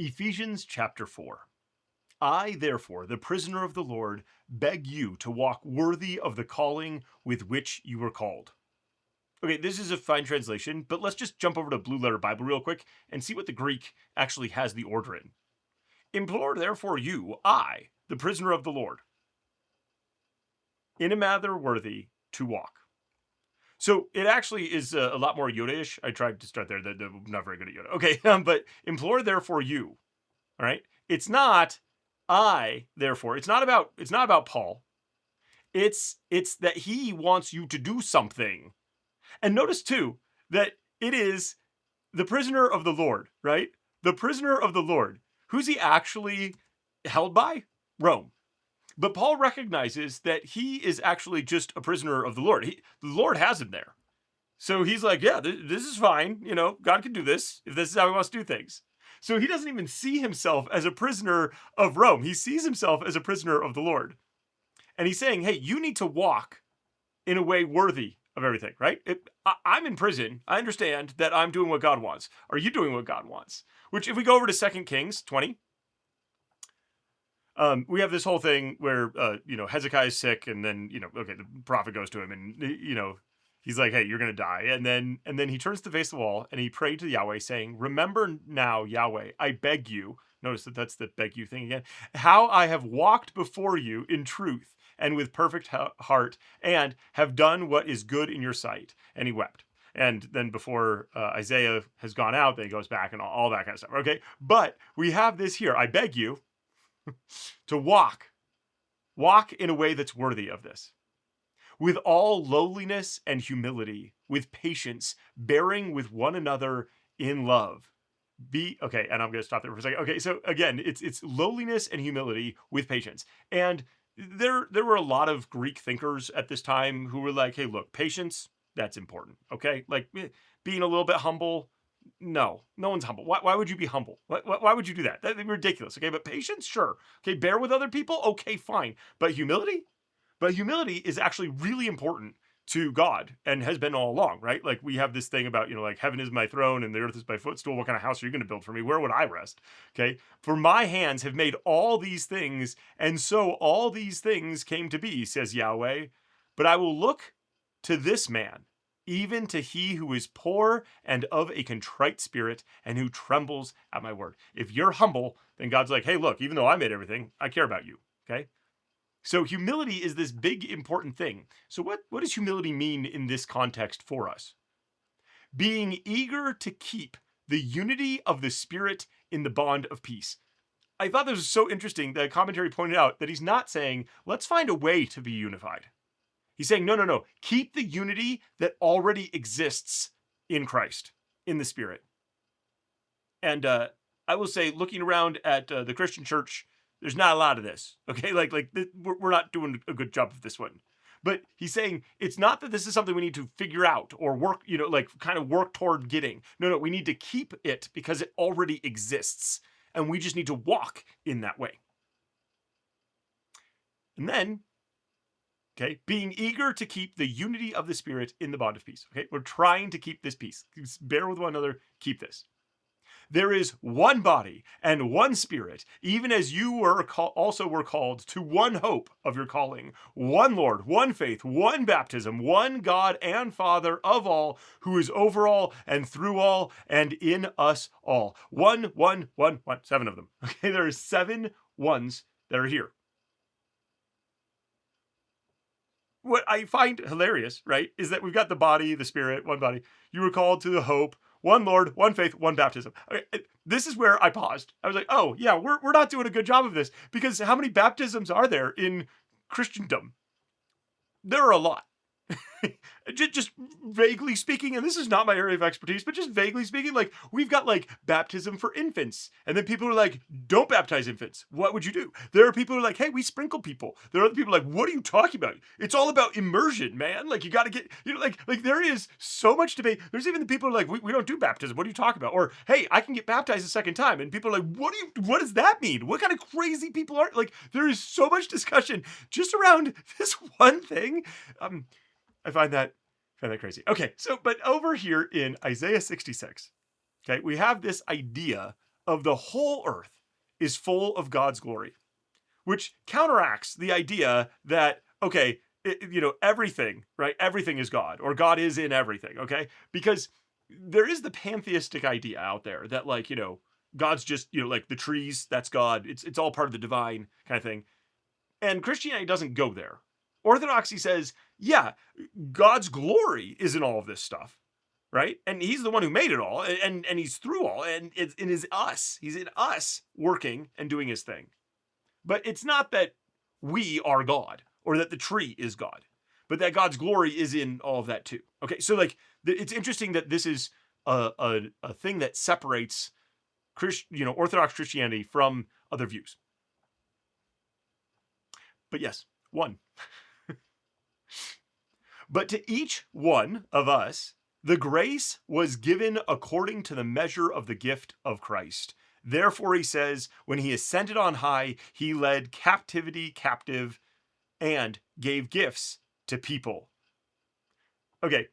Ephesians chapter 4. I, therefore, the prisoner of the Lord, beg you to walk worthy of the calling with which you were called. Okay, this is a fine translation, but let's just jump over to Blue Letter Bible real quick and see what the Greek actually has the order in. Implore, therefore, you, I, the prisoner of the Lord, in a manner worthy to walk. So it actually is a lot more Yoda-ish. I tried to start there. I'm not very good at Yoda. Okay, but implore, therefore, you. All right. It's not I, therefore. It's not about Paul. It's that he wants you to do something. And notice too that it is the prisoner of the Lord, right? The prisoner of the Lord. Who's he actually held by? Rome. But Paul recognizes that he is actually just a prisoner of the Lord. The Lord has him there. So he's like, yeah, this is fine. You know, God can do this if this is how he wants to do things. So he doesn't even see himself as a prisoner of Rome. He sees himself as a prisoner of the Lord. And he's saying, hey, you need to walk in a way worthy of everything, right? I'm in prison. I understand that I'm doing what God wants. Are you doing what God wants? Which, if we go over to 2 Kings 20, we have this whole thing where, Hezekiah is sick, and then, the prophet goes to him, and, he's like, hey, you're going to die. And then he turns to face the wall, and he prayed to Yahweh, saying, remember now, Yahweh, I beg you. Notice that that's the beg you thing again. How I have walked before you in truth and with perfect heart, and have done what is good in your sight. And he wept. And then before Isaiah has gone out, then he goes back and all that kind of stuff. Okay. But we have this here. I beg you to walk in a way that's worthy of this. With all lowliness and humility, with patience, bearing with one another in love. Okay, and I'm going to stop there for a second. Okay, so again, it's lowliness and humility with patience. And there were a lot of Greek thinkers at this time who were like, hey, look, patience, that's important. Okay, like being a little bit humble. No one's humble. Why would you be humble? Why would you do that? That'd be ridiculous. Okay, but patience, sure. Okay, bear with other people. Okay, fine. But humility is actually really important to God and has been all along, right? Like we have this thing about, like heaven is my throne and the earth is my footstool. What kind of house are you going to build for me? Where would I rest? Okay. For my hands have made all these things. And so all these things came to be, says Yahweh. But I will look to this man, even to he who is poor and of a contrite spirit and who trembles at my word. If you're humble, then God's like, hey, look, even though I made everything, I care about you. Okay. So humility is this big, important thing. So what does humility mean in this context for us? Being eager to keep the unity of the Spirit in the bond of peace. I thought this was so interesting. The commentary pointed out that he's not saying, let's find a way to be unified. He's saying, no. Keep the unity that already exists in Christ, in the Spirit. And I will say, looking around at the Christian church, there's not a lot of this, okay? We're not doing a good job of this one. But he's saying it's not that this is something we need to figure out or work, kind of work toward getting. No, we need to keep it because it already exists. And we just need to walk in that way. And then, okay, being eager to keep the unity of the Spirit in the bond of peace. Okay, we're trying to keep this peace. Bear with one another, keep this. There is one body and one Spirit, even as you also were called to one hope of your calling, one Lord, one faith, one baptism, one God and Father of all, who is over all and through all and in us all. One, 7 of them. Okay, there are 7 ones that are here. What I find hilarious, right, is that we've got the body, the Spirit, one body. You were called to the hope, one Lord, one faith, one baptism. Okay, this is where I paused. I was like, oh, yeah, we're not doing a good job of this because how many baptisms are there in Christendom? There are a lot. just vaguely speaking, and this is not my area of expertise, but just vaguely speaking, like we've got like baptism for infants, and then people are like, don't baptize infants. What would you do? There are people who are like, hey, we sprinkle people. There are other people like, what are you talking about? It's all about immersion, man. Like you got to get, like there is so much debate. There's even the people who are like, we don't do baptism. What are you talking about? Or hey, I can get baptized a second time, and people are like, what does that mean? What kind of crazy people are like? There is so much discussion just around this one thing. I find that crazy. Okay, so but over here in Isaiah 66, okay, we have this idea of the whole earth is full of God's glory, which counteracts the idea that, okay, everything, right? Everything is God, or God is in everything, okay? Because there is the pantheistic idea out there that, like, God's just, like the trees, that's God. It's all part of the divine kind of thing. And Christianity doesn't go there. Orthodoxy says, yeah, God's glory is in all of this stuff, right? And he's the one who made it all, and he's through all, and it is us. He's in us working and doing his thing. But it's not that we are God or that the tree is God, but that God's glory is in all of that too. Okay, so like it's interesting that this is a thing that separates Orthodox Christianity from other views. But yes, one. But to each one of us, the grace was given according to the measure of the gift of Christ. Therefore, he says, when he ascended on high, he led captivity captive and gave gifts to people. Okay,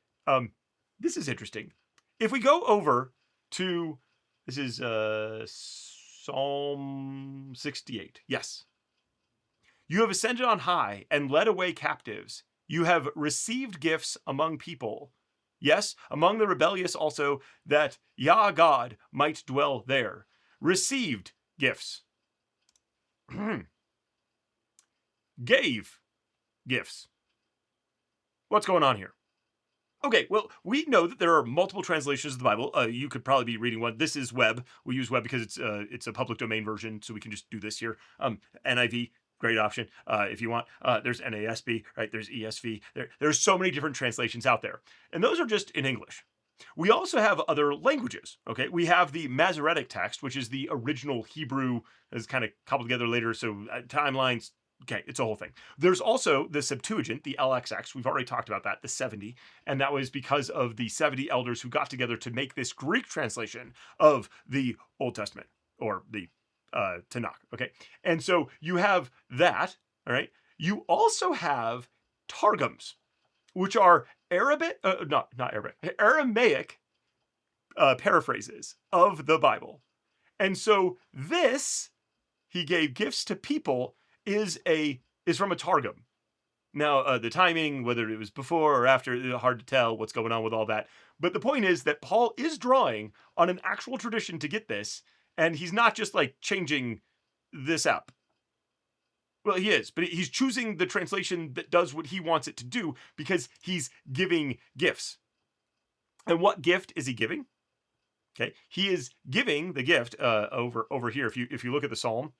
this is interesting. If we go over to, this is Psalm 68. Yes. You have ascended on high and led away captives. You have received gifts among people. Yes, among the rebellious also, that Yah God might dwell there. Received gifts. Gave gifts. What's going on here? Okay, well, we know that there are multiple translations of the Bible. You could probably be reading one. This is web. We use web because it's a public domain version, so we can just do this here. NIV, great option if you want. There's NASB, right? There's ESV. There's so many different translations out there, and those are just in English. We also have other languages, okay? We have the Masoretic text, which is the original Hebrew, that's kind of cobbled together later, so timelines, okay, it's a whole thing. There's also the Septuagint, the LXX, we've already talked about that, the 70, and that was because of the 70 elders who got together to make this Greek translation of the Old Testament, or the Tanakh, okay? And so you have that, all right? You also have Targums, which are Aramaic paraphrases of the Bible. And so this, he gave gifts to people, is from a Targum. Now, the timing, whether it was before or after, it's hard to tell what's going on with all that. But the point is that Paul is drawing on an actual tradition to get this, and he's not just like changing this up. Well, he is, but he's choosing the translation that does what he wants it to do because he's giving gifts. And what gift is he giving? Okay, he is giving the gift over here. If you look at the Psalm,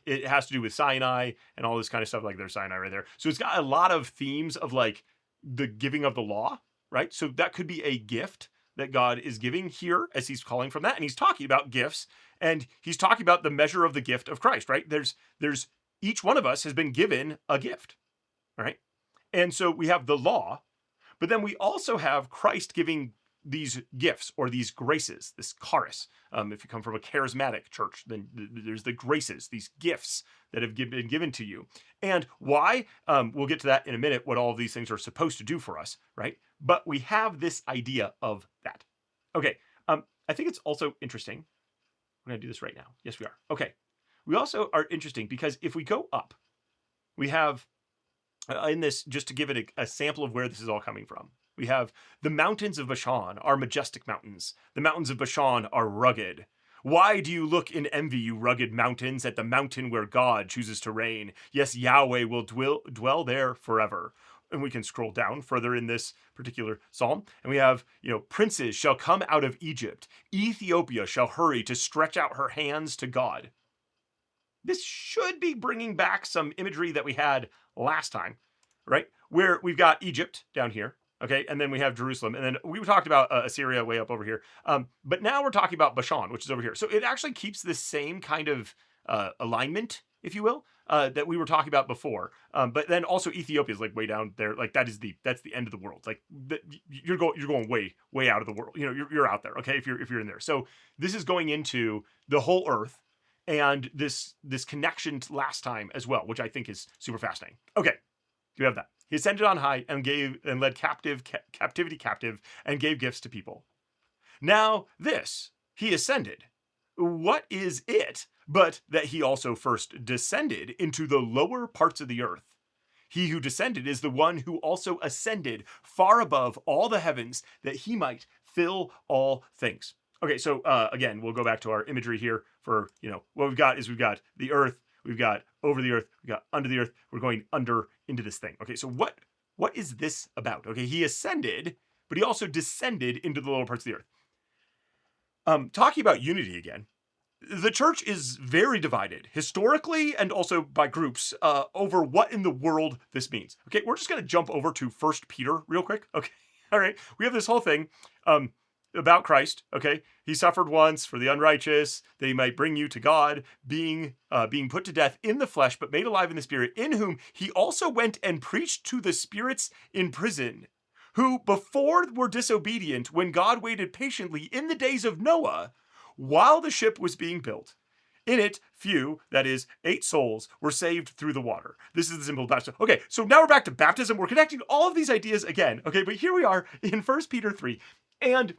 it has to do with Sinai and all this kind of stuff. Like there's Sinai right there, so it's got a lot of themes of like the giving of the law, right? So that could be a gift that God is giving here as he's calling from that, and he's talking about gifts, and he's talking about the measure of the gift of Christ, right? There's each one of us has been given a gift, all right? And so we have the law, but then we also have Christ giving these gifts or these graces, this charis. If you come from a charismatic church, then there's the graces, these gifts that have been given to you. And why? We'll get to that in a minute, what all of these things are supposed to do for us, right? But we have this idea of that. Okay, I think it's also interesting. We're going to do this right now. Yes, we are. Okay. We also are interesting because if we go up, we have in this, just to give it a sample of where this is all coming from, we have the mountains of Bashan are majestic mountains. The mountains of Bashan are rugged. Why do you look in envy, you rugged mountains, at the mountain where God chooses to reign? Yes, Yahweh will dwell there forever. And we can scroll down further in this particular psalm, and we have, princes shall come out of Egypt. Ethiopia shall hurry to stretch out her hands to God. This should be bringing back some imagery that we had last time, right? Where we've got Egypt down here, okay? And then we have Jerusalem. And then we talked about Assyria way up over here. But now we're talking about Bashan, which is over here. So it actually keeps the same kind of alignment, if you will, that we were talking about before. But then also Ethiopia is like way down there. Like that's the end of the world. Like you're going way out of the world. You're out there, okay? If you're in there. So this is going into the whole earth. And this connection to last time as well, which I think is super fascinating. Okay, you have that. He ascended on high and led captivity captive and gave gifts to people. Now this, he ascended. What is it but that he also first descended into the lower parts of the earth? He who descended is the one who also ascended far above all the heavens that he might fill all things. Okay, so again, we'll go back to our imagery here for, what we've got is we've got the earth, we've got over the earth, we've got under the earth, we're going under into this thing. Okay, so what is this about? Okay, he ascended, but he also descended into the lower parts of the earth. Talking about unity again, the church is very divided historically and also by groups over what in the world this means. Okay, we're just going to jump over to First Peter real quick. Okay, all right. We have this whole thing about Christ. Okay, he suffered once for the unrighteous, that he might bring you to God, being put to death in the flesh, but made alive in the spirit, in whom he also went and preached to the spirits in prison, who before were disobedient when God waited patiently in the days of Noah, while the ship was being built. In it, few, that is, 8 souls, were saved through the water. This is the symbol of baptism. Okay, so now we're back to baptism. We're connecting all of these ideas again. Okay, but here we are in 1 Peter 3. And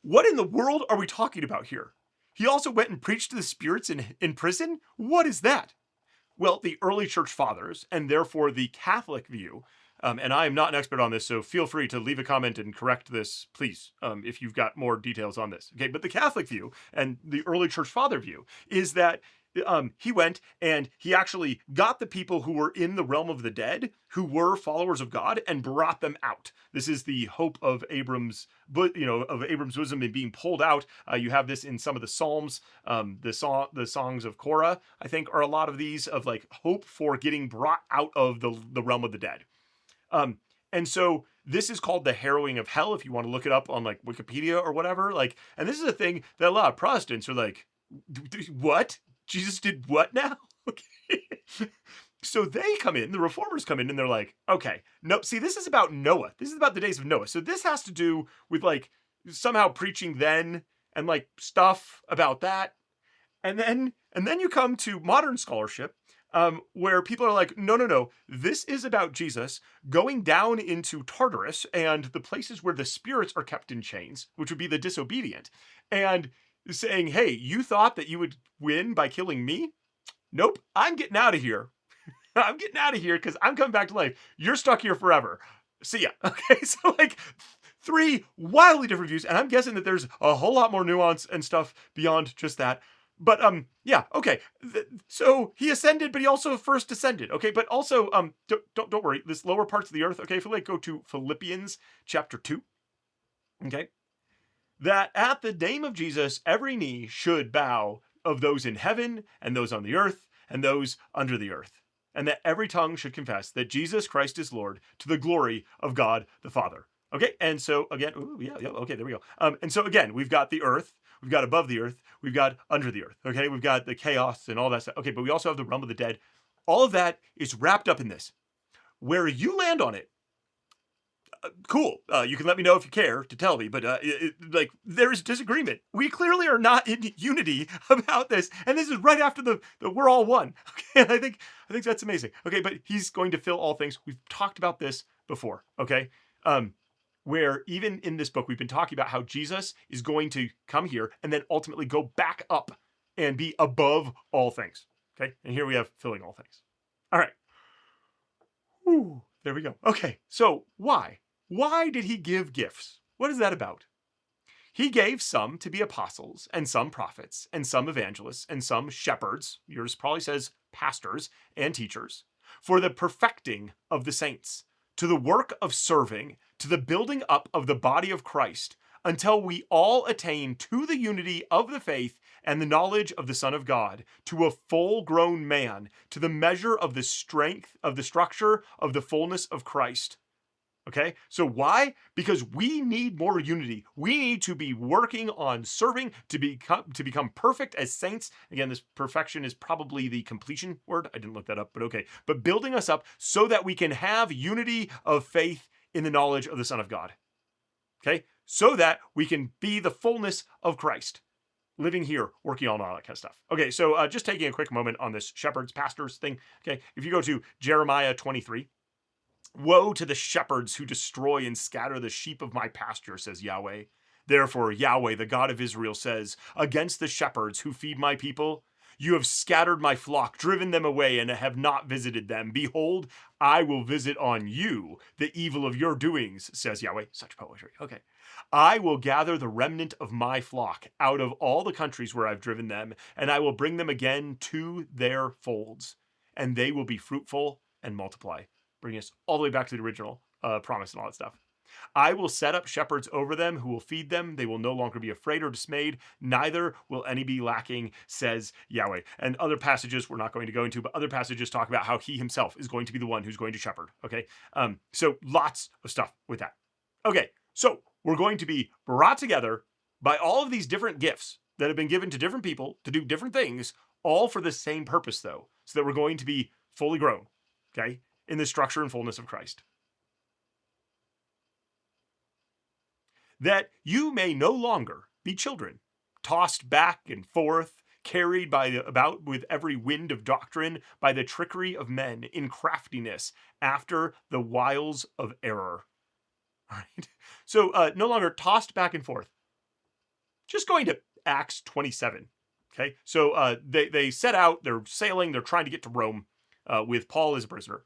what in the world are we talking about here? He also went and preached to the spirits in prison? What is that? Well, the early church fathers, and therefore the Catholic view, and I am not an expert on this, so feel free to leave a comment and correct this, please, if you've got more details on this. Okay, but the Catholic view and the early church father view is that he went and he actually got the people who were in the realm of the dead, who were followers of God, and brought them out. This is the hope of Abram's, of Abram's bosom and being pulled out. You have this in some of the Psalms, the songs of Korah, I think, are a lot of these of like hope for getting brought out of the realm of the dead. And so this is called the harrowing of hell, if you want to look it up on like Wikipedia or whatever. Like, and this is a thing that a lot of Protestants are like, what? Jesus did what now? Okay. So they come in, the reformers come in, and they're like, okay, no, see, this is about Noah. This is about the days of Noah. So this has to do with like somehow preaching then and like stuff about that. And then you come to modern scholarship, where people are like, no, this is about Jesus going down into Tartarus and the places where the spirits are kept in chains, which would be the disobedient, and saying, hey, you thought that you would win by killing me? Nope, I'm getting out of here. I'm getting out of here because I'm coming back to life. You're stuck here forever. See ya. Okay, so like 3 wildly different views, and I'm guessing that there's a whole lot more nuance and stuff beyond just that. But yeah, okay. So he ascended, but he also first descended. Okay, but also don't worry. This lower parts of the earth. Okay, if we like go to Philippians chapter 2. Okay, that at the name of Jesus, every knee should bow, of those in heaven and those on the earth and those under the earth, and that every tongue should confess that Jesus Christ is Lord, to the glory of God the Father. Okay, and so again, okay, there we go. And so again, we've got the earth. We've got above the earth. We've got under the earth. Okay, we've got the chaos and all that stuff. Okay, but we also have the realm of the dead. All of that is wrapped up in this. Where you land on it, cool. You can let me know if you care to tell me, but like there is disagreement. We clearly are not in unity about this, and this is right after the we're all one. Okay, and I think that's amazing. Okay, but he's going to fill all things. We've talked about this before. Okay, where even in this book, we've been talking about how Jesus is going to come here and then ultimately go back up and be above all things. Okay. And here we have filling all things. All right. Whew, there we go. Okay. So why? Why did he give gifts? What is that about? He gave some to be apostles and some prophets and some evangelists and some shepherds. Yours probably says pastors and teachers, for the perfecting of the saints, to the work of serving, to the building up of the body of Christ, until we all attain to the unity of the faith and the knowledge of the Son of God, to a full-grown man, to the measure of the strength of the structure of the fullness of Christ. Okay, so why? Because we need more unity. We need to be working on serving to become perfect as saints. Again, this perfection is probably the completion word. I didn't look that up, but okay. But building us up so that we can have unity of faith in the knowledge of the Son of God. Okay, so that we can be the fullness of Christ, living here, working on all that kind of stuff. Okay, so just taking a quick moment on this shepherds, pastors thing. Okay, if you go to Jeremiah 23. Woe to the shepherds who destroy and scatter the sheep of my pasture, says Yahweh. Therefore, Yahweh, the God of Israel, says, against the shepherds who feed my people, you have scattered my flock, driven them away, and have not visited them. Behold, I will visit on you the evil of your doings, says Yahweh. Such poetry. Okay. I will gather the remnant of my flock out of all the countries where I've driven them, and I will bring them again to their folds, and they will be fruitful and multiply. Bring us all the way back to the original promise and all that stuff. I will set up shepherds over them who will feed them. They will no longer be afraid or dismayed. Neither will any be lacking, says Yahweh. And other passages we're not going to go into, but other passages talk about how he himself is going to be the one who's going to shepherd. Okay. So lots of stuff with that. Okay. So we're going to be brought together by all of these different gifts that have been given to different people to do different things, all for the same purpose, though, so that we're going to be fully grown, okay, in the structure and fullness of Christ. That you may no longer be children, tossed back and forth, carried about with every wind of doctrine, by the trickery of men in craftiness, after the wiles of error. All right. So no longer tossed back and forth. Just going to Acts 27. Okay. So they set out, they're sailing, they're trying to get to Rome with Paul as a prisoner.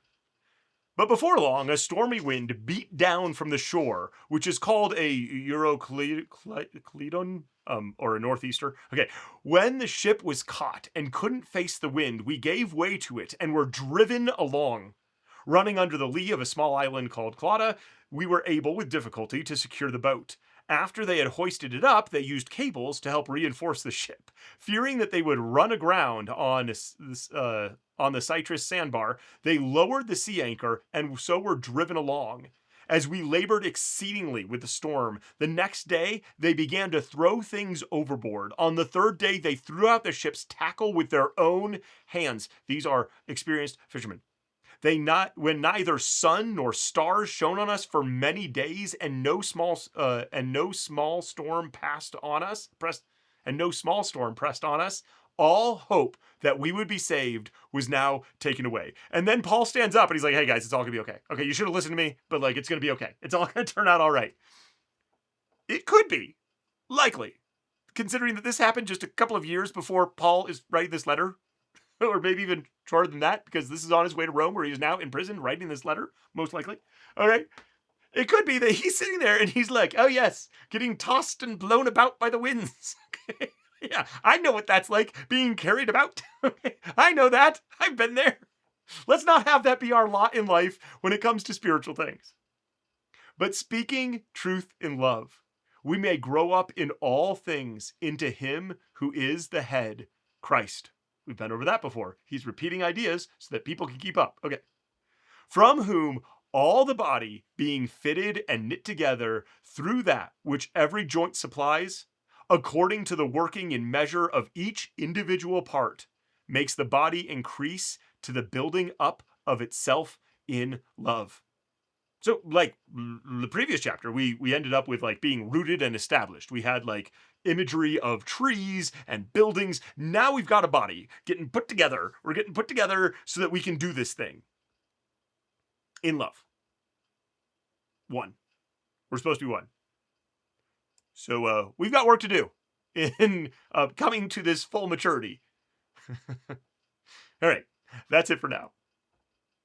But before long, a stormy wind beat down from the shore, which is called a Euroclydon, or a northeaster. Okay, when the ship was caught and couldn't face the wind, we gave way to it and were driven along. Running under the lee of a small island called Clauda, we were able with difficulty to secure the boat. After they had hoisted it up, they used cables to help reinforce the ship. Fearing that they would run aground on the citrus sandbar, they lowered the sea anchor and so were driven along. As we labored exceedingly with the storm, the next day they began to throw things overboard. On the third day, they threw out the ship's tackle with their own hands. These are experienced fishermen. When neither sun nor stars shone on us for many days, and no small storm pressed on us, all hope that we would be saved was now taken away. And then Paul stands up and he's like, hey guys, it's all gonna be okay. Okay, you should have listened to me, but it's gonna be okay. It's all gonna turn out all right. It could be, likely, considering that this happened just a couple of years before Paul is writing this letter, or maybe even shorter than that, because this is on his way to Rome, where he's now in prison writing this letter, most likely. All right. It could be that he's sitting there and he's like, oh yes, getting tossed and blown about by the winds. Okay. Yeah, I know what that's like, being carried about. I know that. I've been there. Let's not have that be our lot in life when it comes to spiritual things. But speaking truth in love, we may grow up in all things into him who is the head, Christ. We've been over that before. He's repeating ideas so that people can keep up. Okay. From whom all the body, being fitted and knit together through that which every joint supplies, according to the working in measure of each individual part, makes the body increase to the building up of itself in love. So, the previous chapter, we ended up with being rooted and established. We had imagery of trees and buildings. Now we've got a body getting put together. We're getting put together so that we can do this thing in love. One. We're supposed to be one. So we've got work to do in coming to this full maturity. All right. That's it for now.